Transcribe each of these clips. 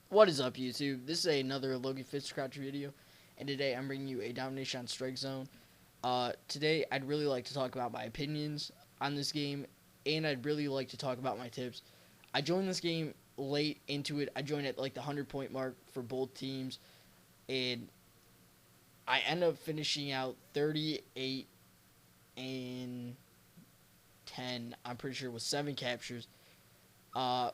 What is up, YouTube? This is another Logan Fitzcrouch video, and today I'm bringing you a domination on Strike Zone. Today I'd really like to talk about my opinions on this game, and I'd really like to talk about my tips. I joined this game late into it. I joined at like the 100 point mark for both teams, and I ended up finishing out 38 and 10. I'm pretty sure with 7 captures. Uh,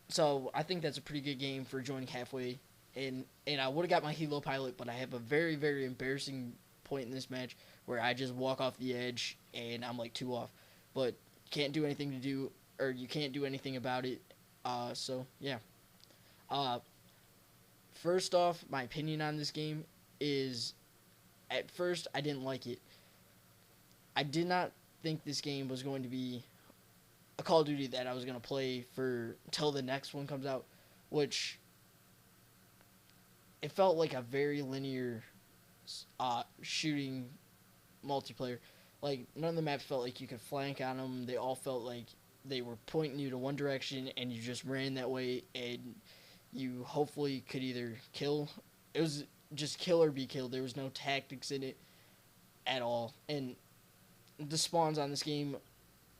So I think that's a pretty good game for joining halfway. And I would have got my Helo pilot, but I have a very embarrassing point in this match where I just walk off the edge and I'm like 2 off, but can't do anything to do or you can't do anything about it. So yeah. Uh, First off, my opinion on this game is at first I didn't like it. I did not think this game was going to be a Call of Duty that I was gonna play for till the next one comes out, which it felt like a very linear shooting multiplayer. Like none of the maps felt like you could flank on them. They all felt like they were pointing you to one direction, and you just ran that way, and you hopefully could either kill. It was just kill or be killed. There was no tactics in it at all, and the spawns on this game,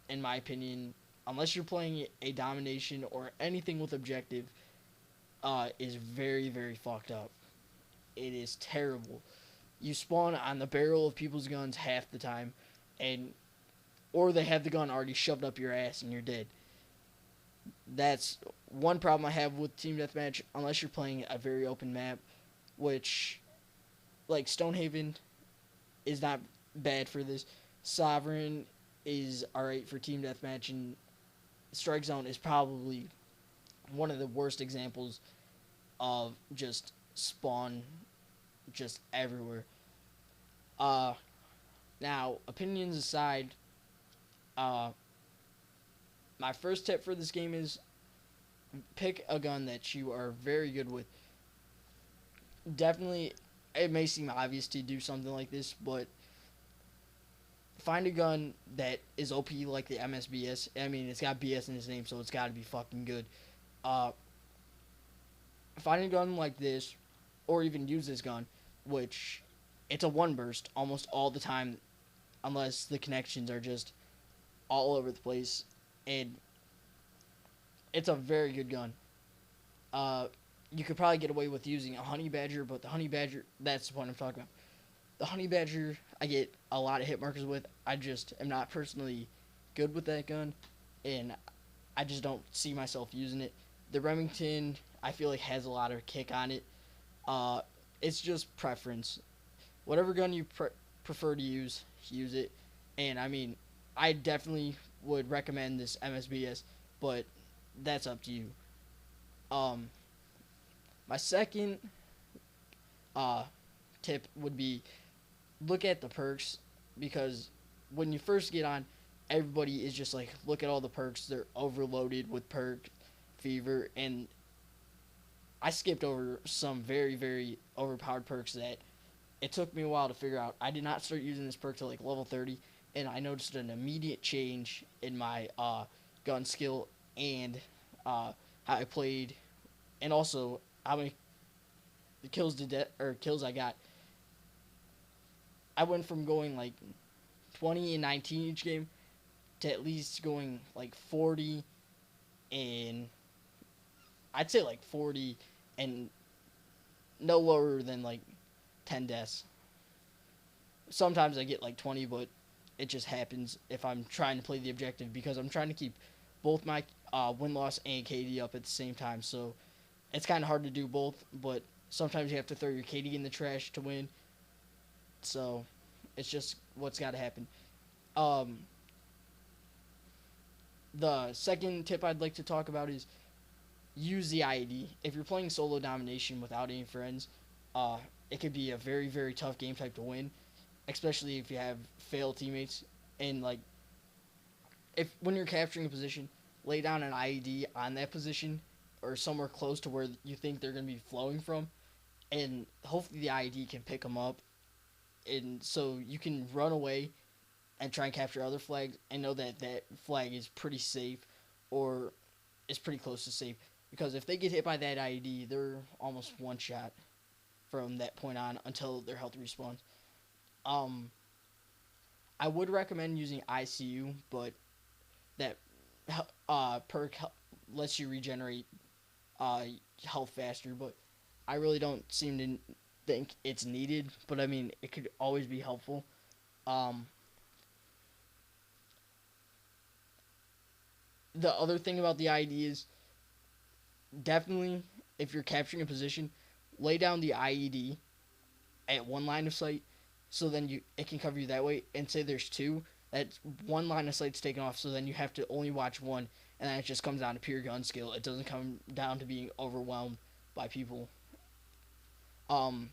in my opinion, unless you're playing a domination or anything with objective, is very fucked up. It is terrible. You spawn on the barrel of people's guns half the time, and or they have the gun already shoved up your ass and you're dead. That's one problem I have with team deathmatch. Unless you're playing a very open map, which like Stonehaven is not bad for this. Sovereign is alright for team deathmatch, and Strike Zone is probably one of the worst examples of just spawn just everywhere. Uh, Now, opinions aside, uh, my first tip for this game is pick a gun that you are very good with. Definitely, it may seem obvious to do something like this, but find a gun that is OP like the MSBS. I mean, it's got BS in its name, so it's got to be fucking good. Uh, find a gun like this, or even use this gun, which it's a one burst almost all the time, unless the connections are just all over the place, and it's a very good gun. Uh, you could probably get away with using a honey badger, but the honey badger, that's the point I'm talking about. The honey badger, I get a lot of hit markers with. I just am not personally good with that gun, and I just don't see myself using it. The Remington, I feel like has a lot of kick on it. Uh, it's just preference. Whatever gun you prefer to use it. And I mean, I definitely would recommend this MSBS, but that's up to you. Um, my second uh, tip would be look at the perks, because when you first get on, everybody is just like, look at all the perks. They're overloaded with perk fever, and I skipped over some very overpowered perks that it took me a while to figure out. I did not start using this perk till like level 30, and I noticed an immediate change in my gun skill and how I played, and also how many kills I got. I went from going like 20 and 19 each game to at least going like 40 and I'd say like 40 and no lower than like 10 deaths. Sometimes I get like 20, but it just happens if I'm trying to play the objective, because I'm trying to keep both my win-loss and KD up at the same time. So it's kind of hard to do both, but sometimes you have to throw your KD in the trash to win. So it's just what's got to happen. Um, the second tip I'd like to talk about is use the IED. If you're playing solo domination without any friends, uh, it could be a very tough game type to win, especially if you have failed teammates. And like, if when you're capturing a position, lay down an IED on that position or somewhere close to where you think they're going to be flowing from, and hopefully the IED can pick them up, and so you can run away and try and capture other flags and know that that flag is pretty safe or is pretty close to safe. because if they get hit by that IED, they're almost one shot from that point on until their health respawns. Um, I would recommend using ICU, but that perk lets you regenerate uh, health faster. But I really don't seem to think it's needed. But I mean, it could always be helpful. Um, the other thing about the IED is definitely if you're capturing a position, lay down the IED at one line of sight, so then it can cover you that way. And say there's two, that one line of sight's taken off, so then you have to only watch one, and then it just comes down to pure gun skill. It doesn't come down to being overwhelmed by people. Um,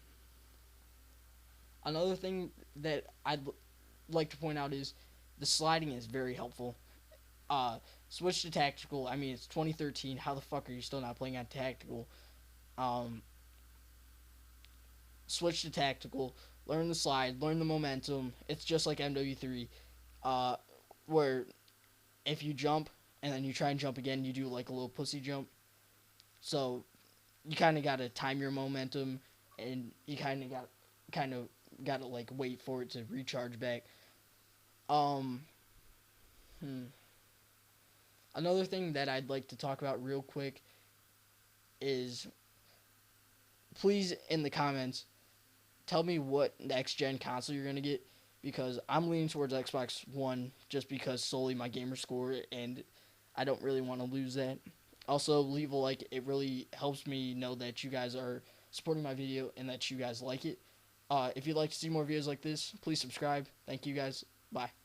Another thing that I'd like to point out is the sliding is very helpful. Uh, Switch to tactical. I mean, it's 2013. How the fuck are you still not playing on tactical? Um, Switch to tactical. Learn the slide. Learn the momentum. It's just like MW3, uh, where if you jump and then you try and jump again, you do like a little pussy jump. So you kind of gotta time your momentum, and you kind of gotta like wait for it to recharge back. Um, hmm. Another thing that I'd like to talk about real quick is please in the comments tell me what next gen console you're gonna get, because I'm leaning towards Xbox One just because solely my gamer score, and I don't really want to lose that. Also, leave a like. It really helps me know that you guys are supporting my video and that you guys like it. If you'd like to see more videos like this, please subscribe. Thank you guys. Bye.